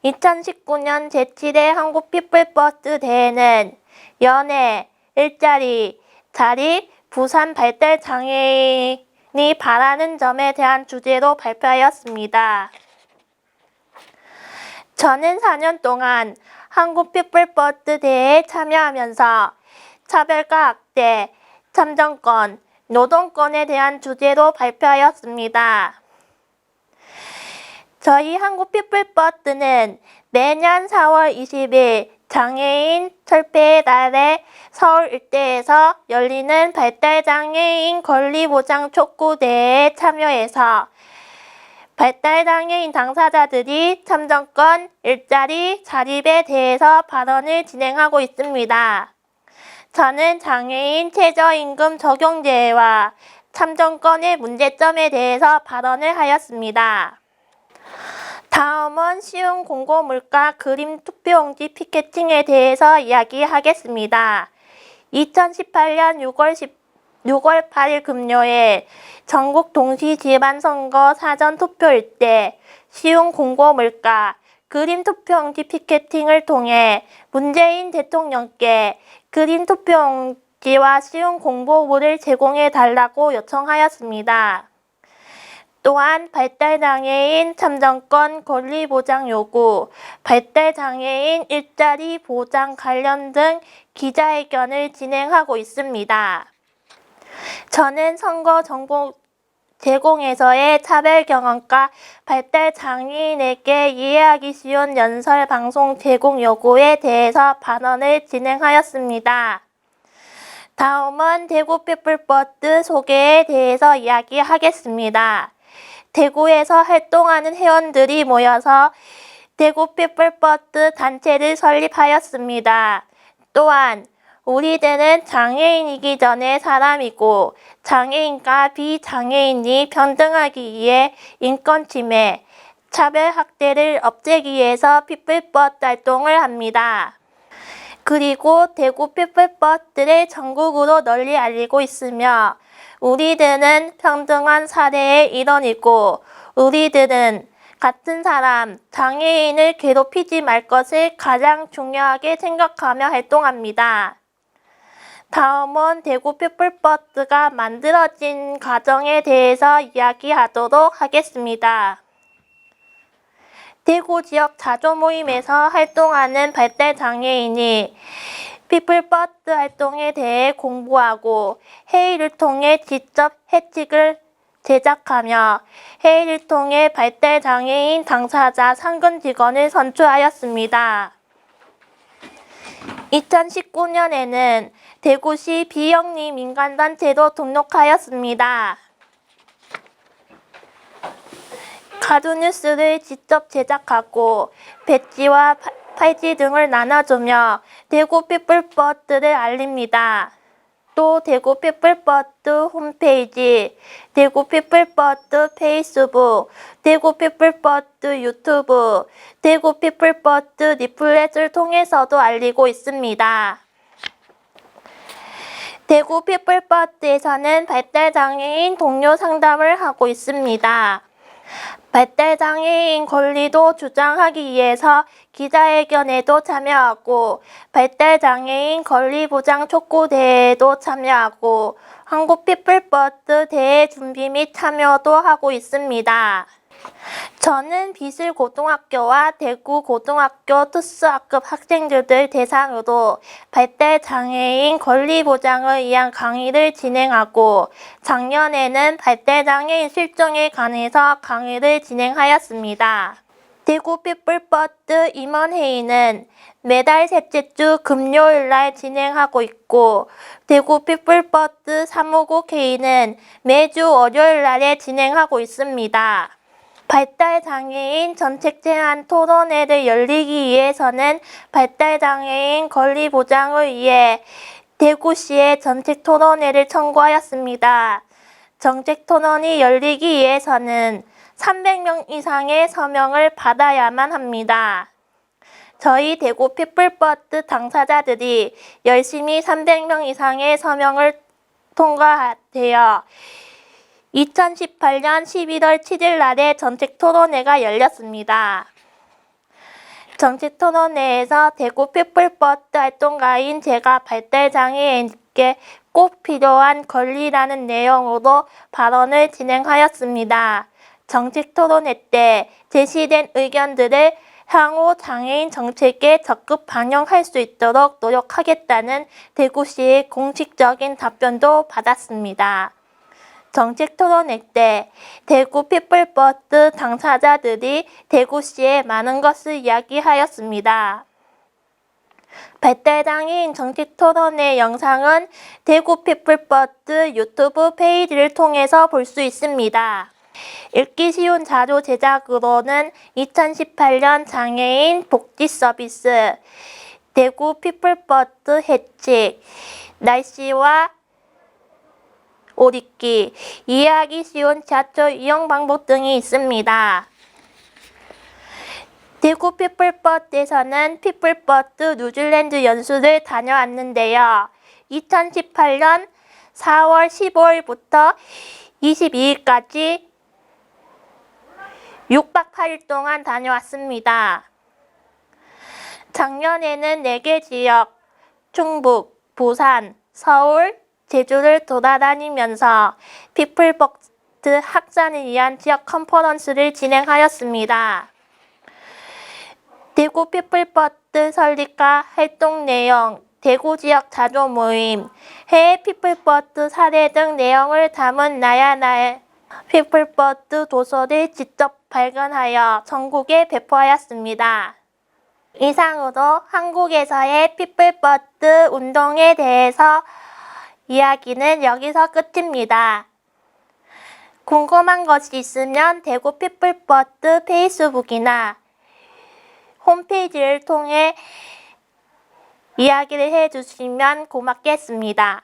2019년 제7회 한국 피플버드 대회는 연애, 일자리, 자립, 부산 발달장애인이 바라는 점에 대한 주제로 발표하였습니다. 저는 4년 동안 한국 피플버드 대회에 참여하면서 차별과 학대, 참정권, 노동권에 대한 주제로 발표하였습니다. 저희 한국 피플버드는 매년 4월 20일 장애인 철폐의 날에 서울 일대에서 열리는 발달장애인 권리보장 촉구대회에 참여해서 발달장애인 당사자들이 참정권, 일자리, 자립에 대해서 발언을 진행하고 있습니다. 저는 장애인 최저임금 적용제와 참정권의 문제점에 대해서 발언을 하였습니다. 다음은 쉬운 공고물가 그림 투표용지 피켓팅에 대해서 이야기하겠습니다. 2018년 6월 8일 금요일 전국 동시지방선거 사전투표일 때 쉬운 공고물가 그림 투표용지 피켓팅을 통해 문재인 대통령께 그림 투표용지와 쉬운 공고물을 제공해 달라고 요청하였습니다. 또한 발달장애인 참정권 권리 보장 요구, 발달장애인 일자리 보장 관련 등 기자회견을 진행하고 있습니다. 저는 선거 정보 제공에서의 차별 경험과 발달장애인에게 이해하기 쉬운 연설 방송 제공 요구에 대해서 발언을 진행하였습니다. 다음은 대구 피플버드 소개에 대해서 이야기하겠습니다. 대구에서 활동하는 회원들이 모여서 대구 피플버드 단체를 설립하였습니다. 또한 우리들은 장애인이기 전에 사람이고 장애인과 비장애인이 평등하기 위해 인권 침해, 차별 학대를 없애기 위해서 피플버드 활동을 합니다. 그리고 대구 피플버드를 전국으로 널리 알리고 있으며 우리들은 평등한 사회의 일원이고 우리들은 같은 사람, 장애인을 괴롭히지 말 것을 가장 중요하게 생각하며 활동합니다. 다음은 대구 피플버스가 만들어진 과정에 대해서 이야기하도록 하겠습니다. 대구 지역 자조 모임에서 활동하는 발달장애인이 피플버스 활동에 대해 공부하고 회의를 통해 직접 해책을 제작하며 회의를 통해 발달장애인 당사자 상근 직원을 선출하였습니다. 2019년에는 대구시 비영리 민간단체로 등록하였습니다. 가두뉴스를 직접 제작하고 배지와 팔찌 등을 나눠주며 대구 피플버스를 알립니다. 또 대구 피플버스 홈페이지, 대구 피플버스 페이스북, 대구 피플버스 유튜브, 대구 피플버스 리플렛을 통해서도 알리고 있습니다. 대구 피플버스에서는 발달장애인 동료 상담을 하고 있습니다. 발달장애인 권리도 주장하기 위해서 기자회견에도 참여하고 발달장애인 권리보장 촉구대회에도 참여하고 한국 피플버스 대회 준비 및 참여도 하고 있습니다. 저는 비슬고등학교와 대구고등학교 특수학급 학생들을 대상으로 발달장애인 권리보장을 위한 강의를 진행하고 작년에는 발달장애인 실종에 관해서 강의를 진행하였습니다. 대구 피플버스 임원회의는 매달 셋째 주 금요일 날 진행하고 있고 대구 피플버스 사무국 회의는 매주 월요일 날에 진행하고 있습니다. 발달장애인 정책제안 토론회를 열리기 위해서는 발달장애인 권리 보장을 위해 대구시에 정책토론회를 청구하였습니다. 정책토론이 열리기 위해서는 300명 이상의 서명을 받아야만 합니다. 저희 대구 피플버스 당사자들이 열심히 300명 이상의 서명을 통과되어 2018년 11월 7일 날에 정책토론회가 열렸습니다. 정책토론회에서 대구 피플버스 활동가인 제가 발달장애인께 꼭 필요한 권리라는 내용으로 발언을 진행하였습니다. 정책토론회 때 제시된 의견들을 향후 장애인 정책에 적극 반영할 수 있도록 노력하겠다는 대구시의 공식적인 답변도 받았습니다. 정책토론회 때 대구 피플버스 당사자들이 대구시에 많은 것을 이야기하였습니다. 발달장애인 정책토론회 영상은 대구 피플버스 유튜브 페이지를 통해서 볼 수 있습니다. 읽기 쉬운 자료 제작으로는 2018년 장애인 복지 서비스, 대구 피플버스 해책, 날씨와 옷 입기, 이해하기 쉬운 지하철 이용 방법 등이 있습니다. 대구 피플버스에서는 피플버스 뉴질랜드 연수를 다녀왔는데요. 2018년 4월 15일부터 22일까지 6박 8일 동안 다녀왔습니다. 작년에는 4개 지역, 충북, 부산, 서울, 제주를 돌아다니면서 피플버스 확산을 위한 지역 컨퍼런스를 진행하였습니다. 대구 피플버스 설립과 활동 내용, 대구 지역 자조 모임, 해외 피플버스 사례 등 내용을 담은 나야 나의 피플버스 도서를 직접 발견하여 전국에 배포하였습니다. 이상으로 한국에서의 피플버스 운동에 대해서 이야기는 여기서 끝입니다. 궁금한 것이 있으면 대구 피플버스 페이스북이나 홈페이지를 통해 이야기를 해주시면 고맙겠습니다.